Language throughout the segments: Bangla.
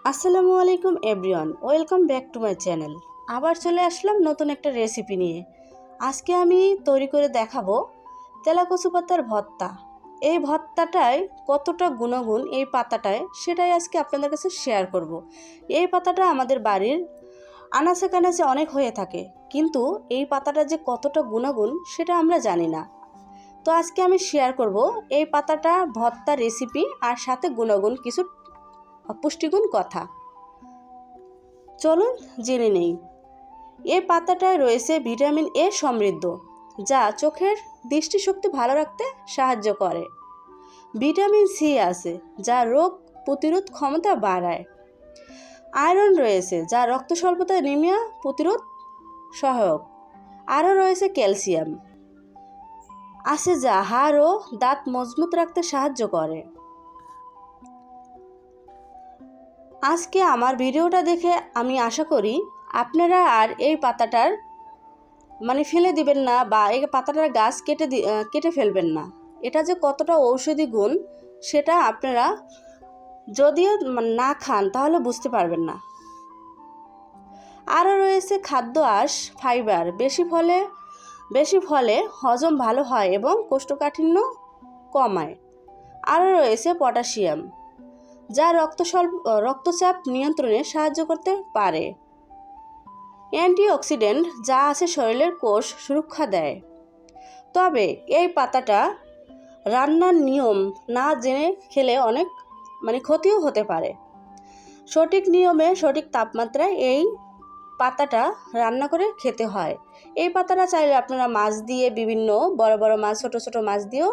আসসালামু আলাইকুম everyone, welcome back to my channel. আবার চলে আসলাম নতুন একটা রেসিপি নিয়ে। আজকে আমি তৈরি করে দেখাবো তেলাকচু পাতার ভর্তা। এই ভর্তাটায় কতটা গুণাগুণ এই পাতাটায়, সেটাই আজকে আপনাদের কাছে শেয়ার করব। এই পাতাটা আমাদের বাড়ির আনাচে কানাচে অনেক হয়ে থাকে, কিন্তু এই পাতাটা যে কতটা গুণাগুণ সেটা আমরা জানি না। তো আজকে আমি শেয়ার করব এই পাতাটা ভর্তা রেসিপি আর সাথে গুণাগুণ কিছু পুষ্টিগুণ কথা। চলুন জেনে নেই। এই পাতাটায় রয়েছে ভিটামিন এ সমৃদ্ধ, যা চোখের দৃষ্টিশক্তি ভালো রাখতে সাহায্য করে। ভিটামিন সি আছে, যা রোগ প্রতিরোধ ক্ষমতা বাড়ায়। আয়রন রয়েছে, যা রক্ত স্বল্পতা অ্যানিমিয়া প্রতিরোধ সহায়ক। আরও রয়েছে ক্যালসিয়াম আছে, যা হাড় ও দাঁত মজবুত রাখতে সাহায্য করে। আজকে আমার ভিডিওটা দেখে আমি আশা করি আপনারা আর এই পাতাটার ফেলে দিবেন না, বা এই পাতাটার গাছ কেটে ফেলবেন না। এটা যে কতটা ঔষধি গুণ সেটা আপনারা যদিও না খান তাহলে বুঝতে পারবেন না। আরও রয়েছে খাদ্য আঁশ, ফাইবার বেশি ফলে হজম ভালো হয় এবং কোষ্ঠকাঠিন্য কমায়। আরও রয়েছে পটাশিয়াম, যা রক্তচাপ নিয়ন্ত্রণে সাহায্য করতে পারে। অ্যান্টিঅক্সিডেন্ট, যা আছে শরীরের কোষ সুরক্ষা দেয়। তবে এই পাতাটা রান্নার নিয়ম না জেনে খেলে অনেক ক্ষতিও হতে পারে। সঠিক নিয়মে সঠিক তাপমাত্রায় এই পাতাটা রান্না করে খেতে হয়। এই পাতাটা চাইলে আপনারা মাছ দিয়ে, বিভিন্ন বড় বড় মাছ, ছোট ছোট মাছ দিয়েও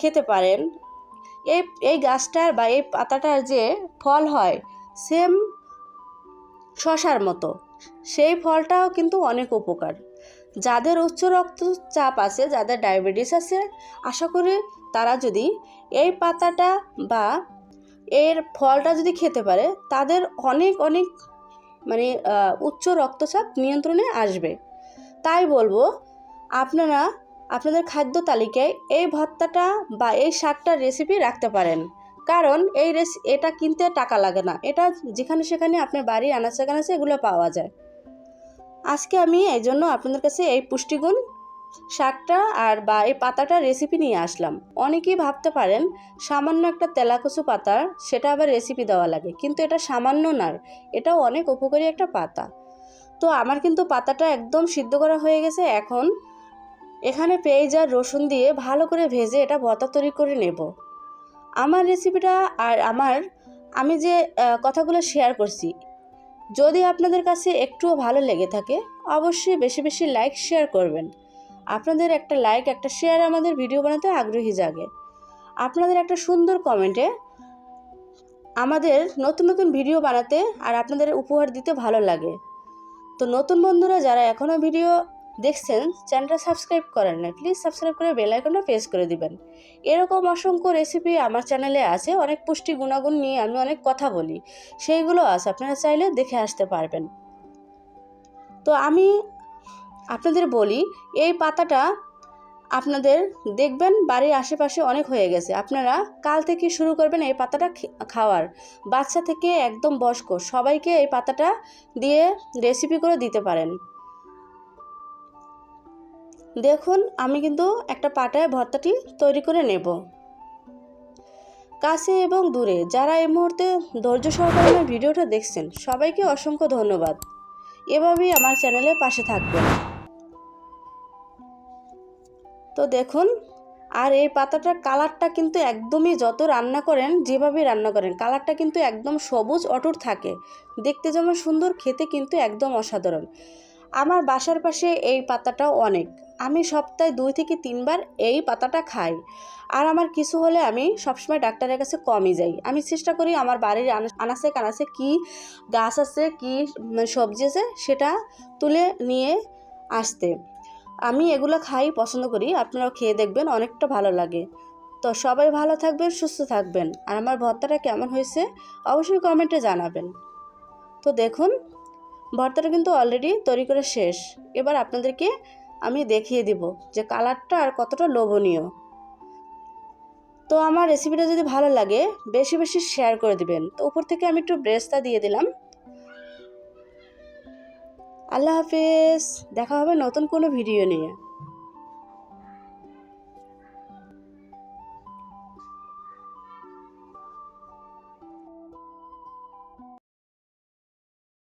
খেতে পারেন। এই গাছটার বা এই পাতাটার যে ফল হয় সেম শশার মতো, সেই ফলটাও কিন্তু অনেক উপকার। যাদের উচ্চ রক্তচাপ আছে, যাদের ডায়াবেটিস আছে, আশা করি তারা যদি এই পাতাটা বা এর ফলটা যদি খেতে পারে, তাদের অনেক অনেক উচ্চ রক্তচাপ নিয়ন্ত্রণে আসবে। তাই বলবো আপনারা আপনাদের খাদ্য তালিকায় এই ভর্তাটা বা এই শাকটার রেসিপি রাখতে পারেন, কারণ এটা কিনতে টাকা লাগে না। এটা যেখানে সেখানে আপনার বাড়ির আনাচে কানাচে এগুলো পাওয়া যায়। আজকে আমি এই জন্য আপনাদের কাছে এই পুষ্টিগুণ শাকটা আর বা এই পাতাটার রেসিপি নিয়ে আসলাম। অনেকেই ভাবতে পারেন সামান্য একটা তেলাকচু পাতার সেটা আবার রেসিপি দেওয়া লাগে, কিন্তু এটা সামান্য নয়, এটাও অনেক উপকারী একটা পাতা। তো আমার কিন্তু পাতাটা একদম সিদ্ধ করা হয়ে গেছে। এখন এখানে পেঁয়াজ আর রসুন দিয়ে ভালো করে ভেজে এটা ভর্তা তৈরি করে নেব। আমার রেসিপিটা আর আমি যে কথাগুলো শেয়ার করছি, যদি আপনাদের কাছে একটুও ভালো লেগে থাকে অবশ্যই বেশি বেশি লাইক শেয়ার করবেন। আপনাদের একটা লাইক, একটা শেয়ার আমাদের ভিডিও বানাতে আগ্রহী জাগে। আপনাদের একটা সুন্দর কমেন্টে আমাদের নতুন নতুন ভিডিও বানাতে আর আপনাদের উপহার দিতে ভালো লাগে। তো নতুন বন্ধুরা যারা এখনও ভিডিও দেখছেন, চ্যানেলটা সাবস্ক্রাইব করেন না, প্লিজ সাবস্ক্রাইব করে বেল আইকনটা প্রেস করে দিবেন। এরকম অসংখ্য রেসিপি আমার চ্যানেলে আছে, অনেক পুষ্টি গুণাগুণ নিয়ে আমি অনেক কথা বলি, সেইগুলো আছে, আপনারা চাইলে দেখে আসতে পারবেন। তো আমি আপনাদের বলি, এই পাতাটা আপনাদের দেখবেন বাড়ির আশেপাশে অনেক হয়ে গেছে, আপনারা কাল থেকে শুরু করবেন এই পাতাটা খাওয়ার। বাচ্চা থেকে একদম বয়স্ক সবাইকে এই পাতাটা দিয়ে রেসিপি করে দিতে পারেন। দেখুন আমি কিন্তু একটা পাটায় ভর্তাটি তৈরি করে নেব। কাছে এবং দূরে যারা এই মুহূর্তে ধৈর্য সহকারে আমার ভিডিওটা দেখছেন, সবাইকে অসংখ্য ধন্যবাদ। এভাবেই আমার চ্যানেলের পাশে থাকবেন। তো দেখুন, আর এই পাতাটার কালারটা কিন্তু একদমই, যত রান্না করেন যেভাবে রান্না করেন, কালারটা কিন্তু একদম সবুজ অটুট থাকে। দেখতে যেমন সুন্দর, খেতে কিন্তু একদম অসাধারণ। আমার বাসার পাশে এই পাতাটাও অনেক, আমি সপ্তাহে 2 থেকে 3 বার এই পাতাটা খাই। আর আমার কিছু হলে আমি সবসময় ডাক্তারের কাছে কমই যাই। আমি চেষ্টা করি আমার বাড়ির আনাচে কানাচে কী গাছ আছে, কী সবজি আছে, সেটা তুলে নিয়ে আসতে। আমি এগুলো খাই, পছন্দ করি। আপনারাও খেয়ে দেখবেন, অনেকটা ভালো লাগে। তো সবাই ভালো থাকবেন, সুস্থ থাকবেন। আর আমার ভর্তাটা কেমন হয়েছে অবশ্যই কমেন্টে জানাবেন। তো দেখুন ভর্তাটা কিন্তু অলরেডি তৈরি করে শেষ। এবার আপনাদেরকে আমি দেখিয়ে দিব যে কালারটা আর কতটা লোভনীয়। তো তো আমার রেসিপিটা যদি ভালো লাগে বেশি বেশি শেয়ার করে দিবেন। তো উপর থেকে আমি একটু ব্রেস্তা দিয়ে দিলাম। আল্লাহ হাফেজ, দেখা হবে নতুন কোনো ভিডিও নিয়ে।